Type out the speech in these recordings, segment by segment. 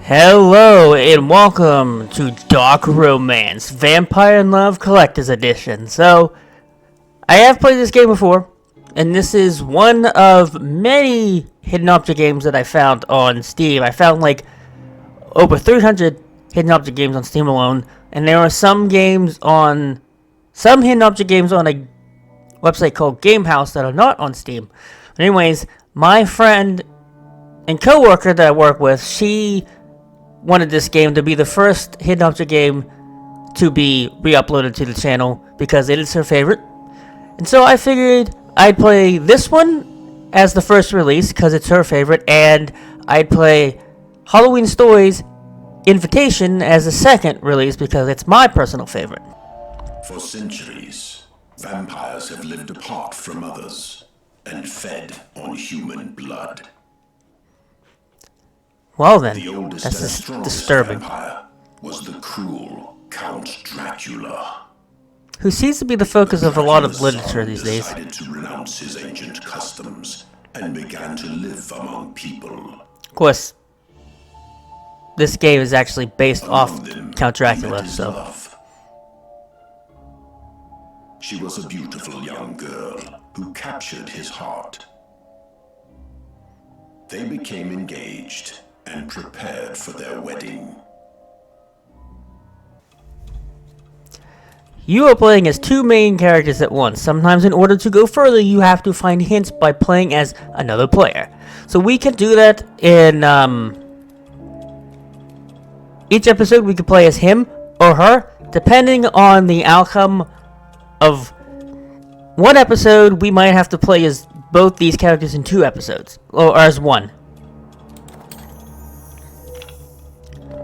Hello and welcome to Dark Romance Vampire in Love Collector's Edition. So, I have played this game before, and this is one of many hidden object games that I found on Steam. I found like over 300 hidden object games on Steam alone, and there are some hidden object games on a website called Gamehouse that are not on Steam. But anyways, my friend and co-worker that I work with, she wanted this game to be the first hidden object game to be re-uploaded to the channel because it is her favorite. And so I figured I'd play this one as the first release because it's her favorite, and I'd play Halloween Stories Invitation as the second release because it's my personal favorite. For centuries, vampires have lived apart from others and fed on human blood. Well then, The oldest that's and strongest disturbing. vampire was the cruel Count Dracula. Who seems to be the focus of a lot of Dracula's literature son these days. decided to renounce his ancient customs and began to live among people. Of course, this game is actually based off Among them, Count he met Dracula, his so... love. She was a beautiful young girl who captured his heart. They became engaged and prepared for their wedding. You are playing as two main characters at once. Sometimes in order to go further, you have to find hints by playing as another player. So we can do that in each episode. We can play as him or her, depending on the outcome of one episode. We might have to play as both these characters in 2 episodes, or as one.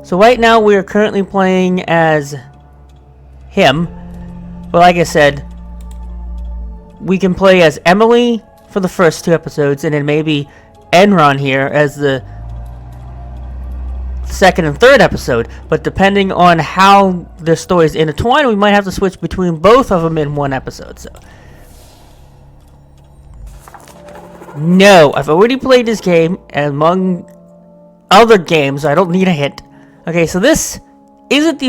So right now we are currently playing as him. But like I said, we can play as Emily for the first 2 episodes, and then maybe Enron here as the second and third episode. But depending on how the stories intertwine, we might have to switch between both of them in one episode. So, no, I've already played this game, and among other games, I don't need a hint. Okay, so this isn't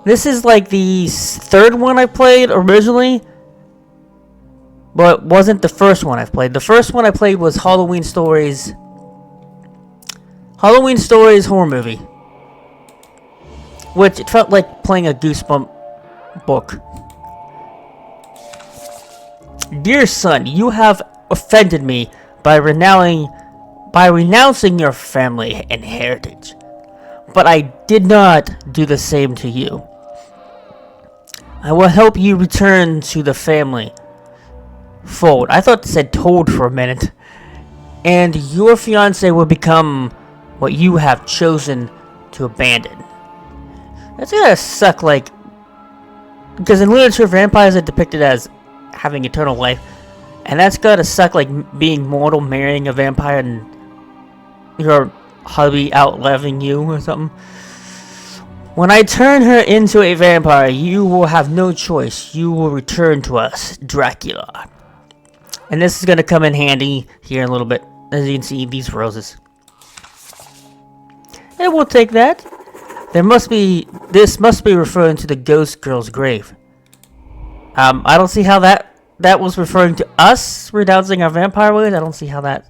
this is like the third one I played originally, but wasn't the first one I've played. The first one I played was Halloween Stories horror movie, which it felt like playing a Goosebump book. Dear son, you have offended me by renouncing your family and heritage. But I did not do the same to you. I will help you return to the family fold. I thought it said told for a minute. And your fiancé will become what you have chosen to abandon. That's gonna suck, like... Because in literature, vampires are depicted as having eternal life. And that's gotta suck, like being mortal, marrying a vampire, and your hubby outliving you or something. When I turn her into a vampire, you will have no choice. You will return to us, Dracula. And this is going to come in handy here in a little bit. As you can see, these roses. And we'll take that. This must be referring to the ghost girl's grave. I don't see how that was referring to us renouncing our vampire ways. I don't see how that...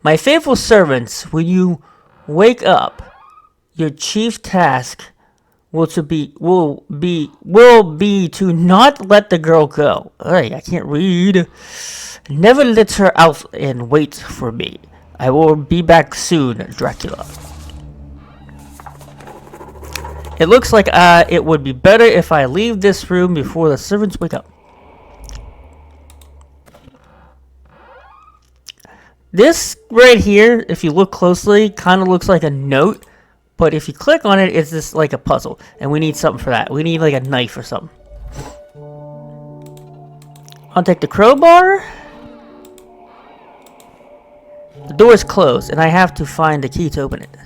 My faithful servants, when you wake up, your chief task will be to not let the girl go. Hey, I can't read. Never let her out and wait for me. I will be back soon, Dracula. It looks like it would be better if I leave this room before the servants wake up. This right here, if you look closely, kind of looks like a note, but if you click on it, it's just like a puzzle, and we need something for that. We need like a knife or something. I'll take the crowbar. The door is closed, and I have to find the key to open it.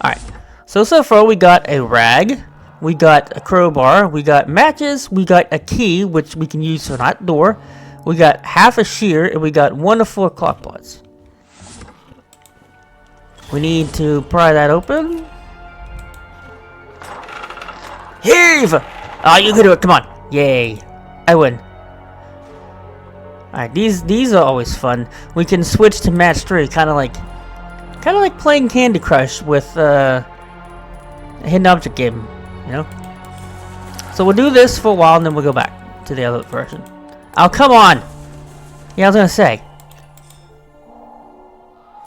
Alright, so far we got a rag, we got a crowbar, we got matches, we got a key, which we can use for that door. We got half a shear, and we got 1 to 4 clock pots. We need to pry that open. Heave! Oh, you can do it. Come on. Yay. I win. Alright, these are always fun. We can switch to match 3, kind of like playing Candy Crush with a hidden object game, you know? So we'll do this for a while, and then we'll go back to the other version. Oh, come on! Yeah, I was gonna say.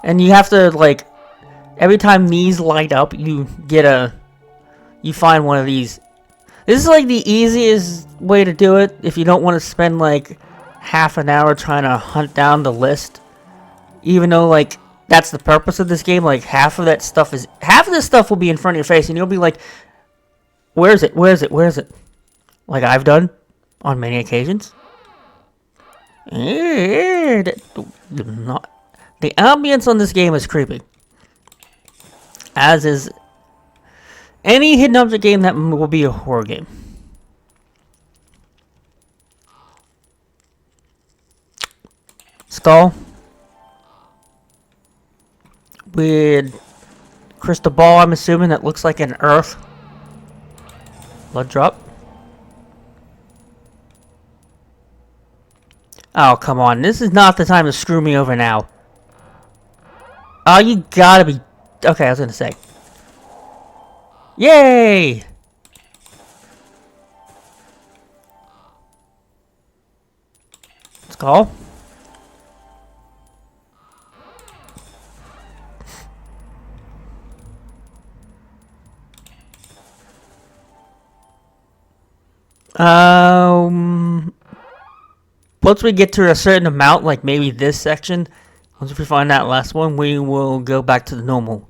And you have to, like, every time these light up, you find one of these. This is, like, the easiest way to do it if you don't want to spend, like, half an hour trying to hunt down the list. Even though, like, that's the purpose of this game. Like, half of this stuff will be in front of your face, and you'll be like, where is it? Where is it? Where is it? Like I've done on many occasions. The ambience on this game is creepy. As is any hidden object game that will be a horror game. Skull. With crystal ball, I'm assuming, that looks like an earth. Blood drop. Oh, come on. This is not the time to screw me over now. Oh, you gotta be... Okay, I was gonna say. Yay! Skull. Once we get to a certain amount, like maybe this section, once we find that last one, we will go back to the normal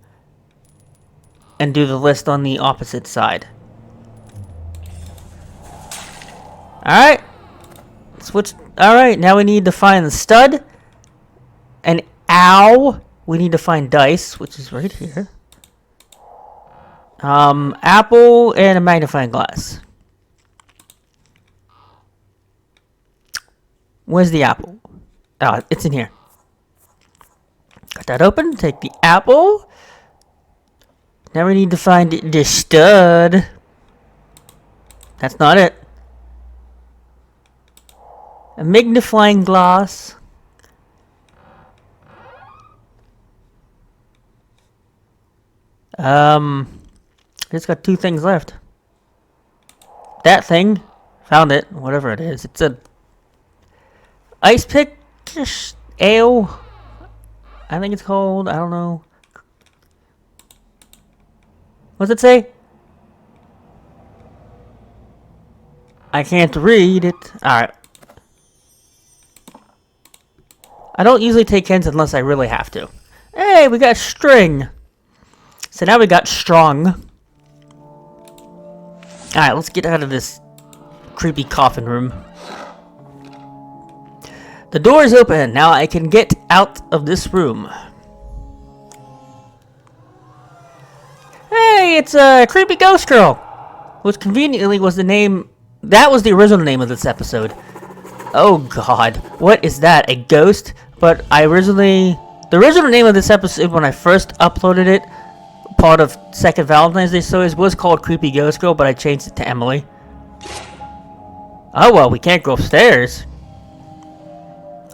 and do the list on the opposite side. Alright. Switch. Alright, now we need to find the stud. And ow. We need to find dice, which is right here. Apple and a magnifying glass. Where's the apple? Oh, it's in here. Got that open. Take the apple. Now we need to find the stud. That's not it. A magnifying glass. Just got 2 things left. That thing. Found it. Whatever it is. It's a ice pick ale. I think it's called. I don't know. What's it say? I can't read it. Alright. I don't usually take hints unless I really have to. Hey, we got string. So now we got strong. Alright, let's get out of this creepy coffin room. The door is open. Now I can get out of this room. Hey, it's a creepy ghost girl. Which conveniently was the name... That was the original name of this episode. Oh god. What is that? A ghost? But I originally... The original name of this episode when I first uploaded it, part of second Valentine's Day stories, was called Creepy Ghost Girl, but I changed it to Emily. Oh well, we can't go upstairs.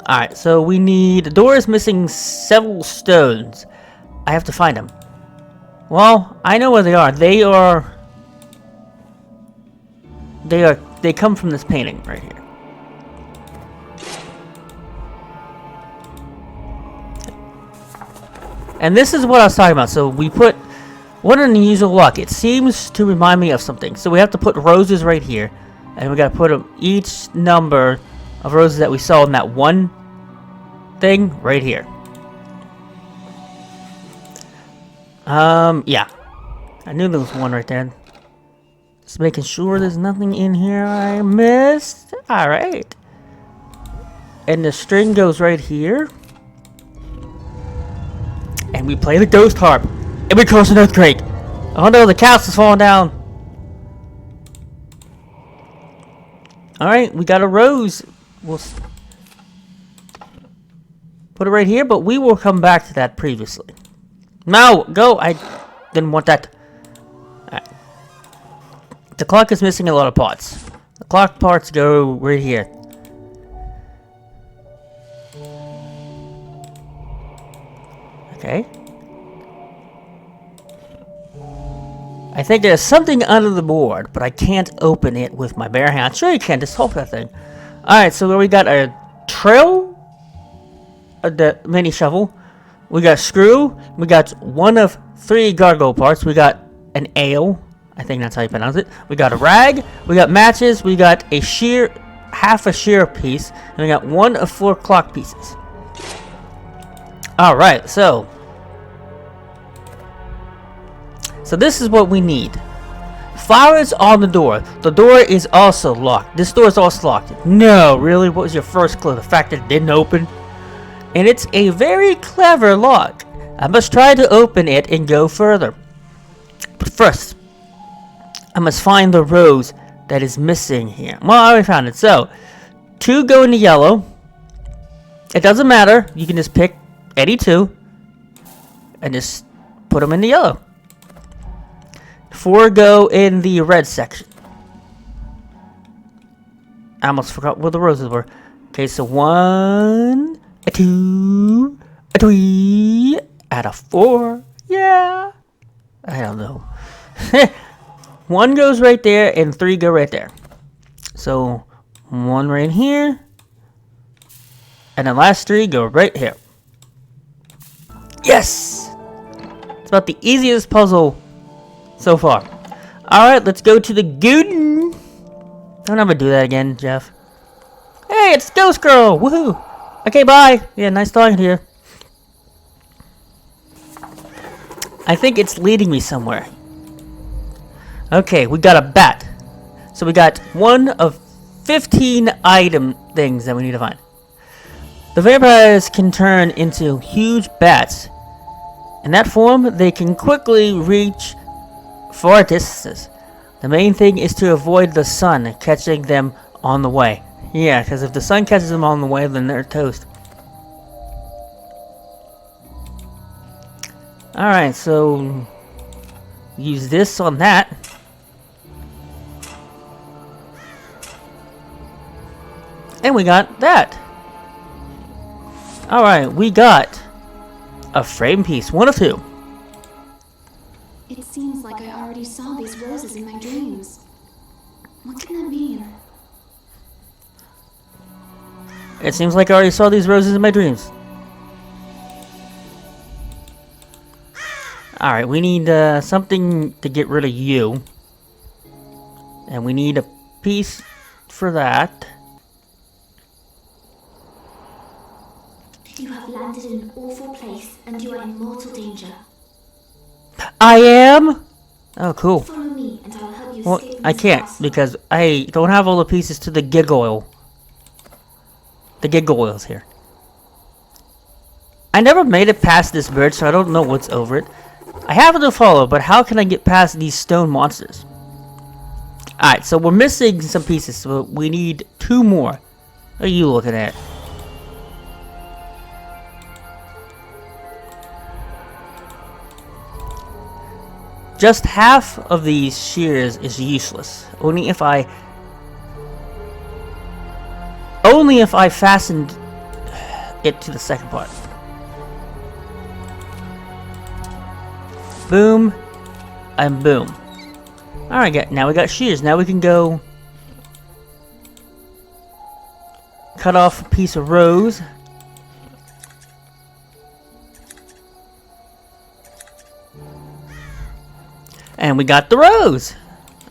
Alright, so we need... The door is missing several stones. I have to find them. Well, I know where they are. They come from this painting right here. And this is what I was talking about. So we put... What an unusual luck. It seems to remind me of something. So we have to put roses right here. And we gotta put them, each number of roses that we saw in that one thing right here. Yeah. I knew there was one right there. Just making sure there's nothing in here I missed. Alright. And the string goes right here. And we play the ghost harp. And we cause an earthquake. Oh no, the castle's falling down. Alright, we got a rose. Put it right here, but we will come back to that previously. No, go! I didn't want that. Alright. The clock is missing a lot of parts. The clock parts go right here. Okay. I think there's something under the board, but I can't open it with my bare hands. Sure you can, just hold that thing. Alright, so we got a drill, the mini shovel, we got a screw, we got one of 3 gargoyle parts, we got an ale, I think that's how you pronounce it, we got a rag, we got matches, we got a half a shear piece, and we got 1 of 4 clock pieces. Alright, so this is what we need. Fire is on the door. The door is also locked. This door is also locked. No, really? What was your first clue? The fact that it didn't open? And it's a very clever lock. I must try to open it and go further. But first, I must find the rose that is missing here. Well, I already found it. So, 2 go into yellow. It doesn't matter. You can just pick any 2 and just put them in the yellow. 4 go in the red section. I almost forgot where the roses were. Okay, so 1, a 2, a 3, and a 4. Yeah. I don't know. 1 goes right there, and 3 go right there. So 1 right here, and the last 3 go right here. Yes! It's about the easiest puzzle so far. Alright, let's go to the garden. Don't ever do that again, Jeff. Hey, it's Ghost Girl! Woohoo! Okay, bye! Yeah, nice talking to you. I think it's leading me somewhere. Okay, we got a bat. So we got 1 of 15 item things that we need to find. The vampires can turn into huge bats. In that form, they can quickly reach far distances. The main thing is to avoid the sun catching them on the way. Yeah, because if the sun catches them on the way, then they're toast. Alright, so use this on that. And we got that. Alright, we got a frame piece, 1 of 2. It seems like I already saw these roses in my dreams. What can that mean? It seems like I already saw these roses in my dreams. Alright, we need something to get rid of you. And we need a piece for that. You have landed in an awful place and you are in mortal danger. I am? Oh, cool. Follow me and I will help you Well, escape I this can't castle. because I don't have all the pieces to the gig oil. The gig oil's here. I never made it past this bridge, so I don't know what's over it. I have to follow, but how can I get past these stone monsters? Alright, so we're missing some pieces, so we need 2 more. What are you looking at? Just half of these shears is useless. Only if I fastened it to the second part. Boom and boom. Alright, now we got shears. Now we can go cut off a piece of rose. And we got the rose.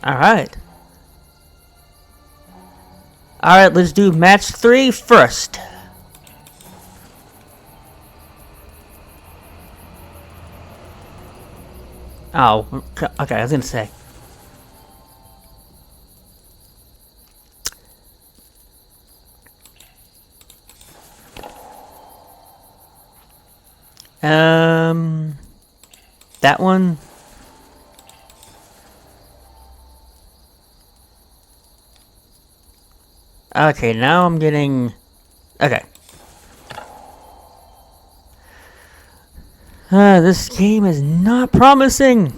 Alright. Alright, let's do match 3 first. Oh, okay, I was gonna say. That one. Okay, now I'm getting... Okay. This game is not promising.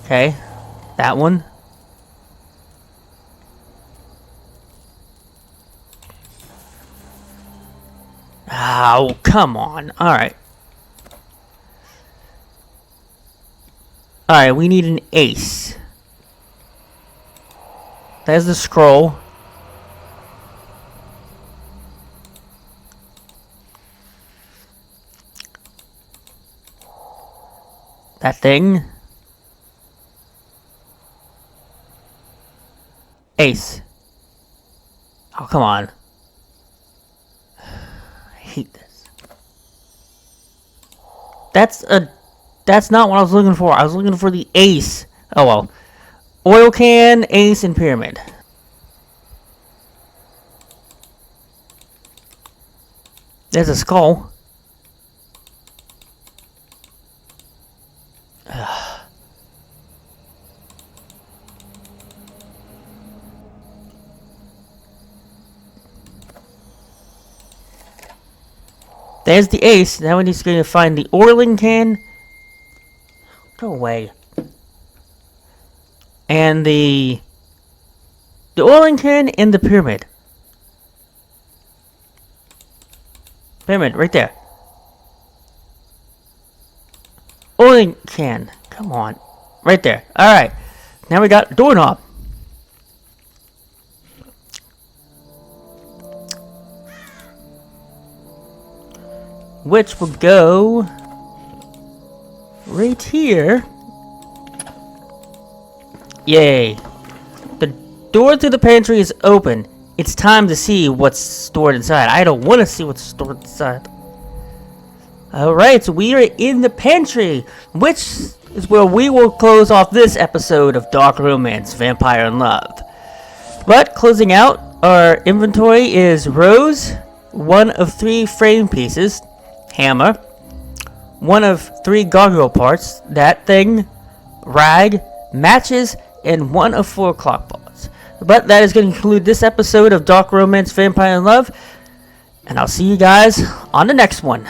Okay, that one. Oh, come on. Alright. Alright, we need an ace. There's the scroll. That thing. Ace. Oh, come on. I hate this. That's not what I was looking for. I was looking for the ace. Oh well. Oil can, ace, and pyramid. There's a skull. There's the ace. Now we're just going to find the oiling can. Go away. And the oiling can and the pyramid. Pyramid, right there. Oiling can. Come on. Right there. Alright. Now we got doorknob. Which will go right here. Yay. The door to the pantry is open. It's time to see what's stored inside. I don't want to see what's stored inside. Alright, so we are in the pantry, which is where we will close off this episode of Dark Romance, Vampire in Love. But closing out, our inventory is rose, 1 of 3 frame pieces, hammer, 1 of 3 gargoyle parts, that thing, rag, matches, and 1 of 4 clock balls. But that is going to conclude this episode of Dark Romance Vampire in Love, and I'll see you guys on the next one.